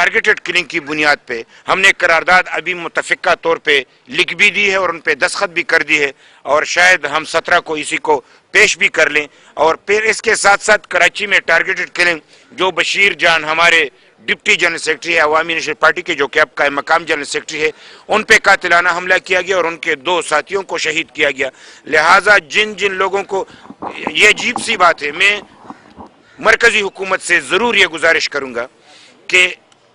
Targeted killing की बुनियाद पे हमने करारदाद अभी मुतफ़िका तौर पे लिख भी दी है और उन पे दस्तखत भी कर दी है, और शायद हम 17 को इसी को पेश भी कर लें। और फिर इसके साथ साथ कराची में टारगेटेड किलिंग जो बशीर जान हमारे डिप्टी जनरल सेक्रेटरी है अवामी नेशनल पार्टी के, जो कि अब का मकाम जनरल सेक्रेटरी है, उन पे कातिलाना हमला किया गया और उनके 2 साथियों को शहीद किया गया। लिहाजा जिन जिन लोगों को, ये अजीब सी बात है, मैं मरकजी हुकूमत से ज़रूर ये गुजारिश करूँगा कि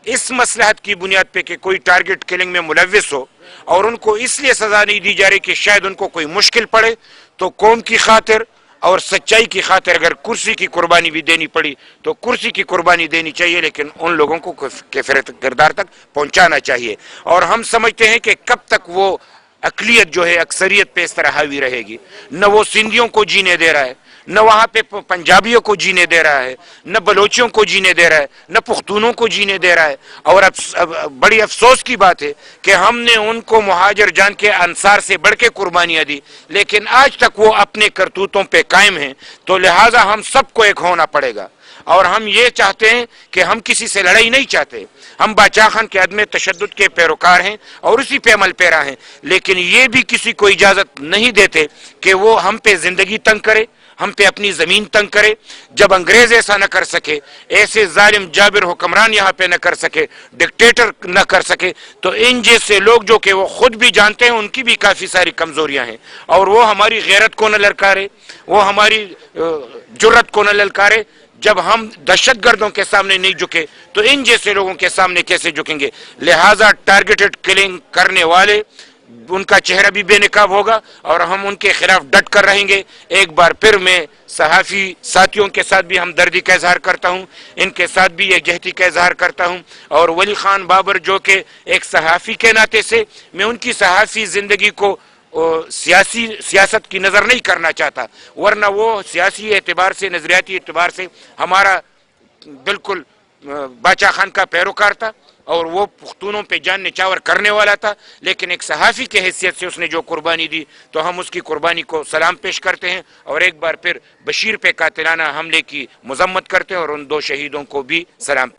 इस मसलहत की बुनियाद पे कि कोई टारगेट किलिंग में मुलव्विस हो और उनको इसलिए सज़ा नहीं दी जा रही कि शायद उनको कोई मुश्किल पड़े, तो कौम की खातिर और सच्चाई की खातिर अगर कुर्सी की कुर्बानी भी देनी पड़ी तो कुर्सी की कुर्बानी देनी चाहिए, लेकिन उन लोगों को कैफियत किरदार तक पहुंचाना चाहिए। और हम समझते हैं कि कब तक वो अकलियत जो है अक्सरियत पे इस तरह हावी रहेगी, न वो सिंधियों को जीने दे रहा है, न वहाँ पे पंजाबियों को जीने दे रहा है, न बलोचियों को जीने दे रहा है, न पुख्तूनों को जीने दे रहा है। और अब बड़ी अफसोस की बात है कि हमने उनको मुहाजिर जान के अंसार से बढ़ के कुर्बानियाँ दी, लेकिन आज तक वो अपने करतूतों पे कायम हैं। तो लिहाजा हम सबको एक होना पड़ेगा, और हम ये चाहते हैं कि हम किसी से लड़ाई नहीं चाहते, हम बादशाह खान के अदम तशद्दुद के पैरोकार हैं और उसी पे अमल पैरा हैं, लेकिन ये भी किसी को इजाज़त नहीं देते कि वो हम पे ज़िंदगी तंग करे, हम पे अपनी ज़मीन तंग करे। जब अंग्रेज़ ऐसा न कर सके, ऐसे जालिम जाबिर हुक्मरान यहाँ पे न कर सके, डिक्टेटर न कर सके, तो इन जैसे लोग जो कि वो खुद भी जानते हैं उनकी भी काफ़ी सारी कमज़ोरियाँ हैं, और वो हमारी गैरत को न ललकारे, वो हमारी जुर्रत को न ललकारे। जब हम दहशतगर्दों के सामने नहीं झुके तो इन जैसे लोगों के सामने कैसे झुकेंगे। लिहाजा टारगेटेड किलिंग करने वाले, उनका चेहरा भी बेनकाब होगा और हम उनके खिलाफ डट कर रहेंगे। एक बार फिर मैं सहाफ़ी साथियों के साथ भी हमदर्दी का इजहार करता हूँ, इनके साथ भी यकजहती का इजहार करता हूँ, और वली खान बाबर जो कि एक सहाफ़ी के नाते से मैं उनकी सहाफ़ी ज़िंदगी को सियासत की नज़र नहीं करना चाहता, वरना वो सियासी एतबार से, नज़रियाती एतबार से हमारा बिल्कुल बादशाह खान का पैरोकार था और वो पुख्तूनों पे जान निछावर करने वाला था। लेकिन एक सहाफ़ी के हैसियत से उसने जो कुर्बानी दी तो हम उसकी कुर्बानी को सलाम पेश करते हैं, और एक बार फिर बशीर पे कातिलाना हमले की मजम्मत करते हैं और उन 2 शहीदों को भी सलाम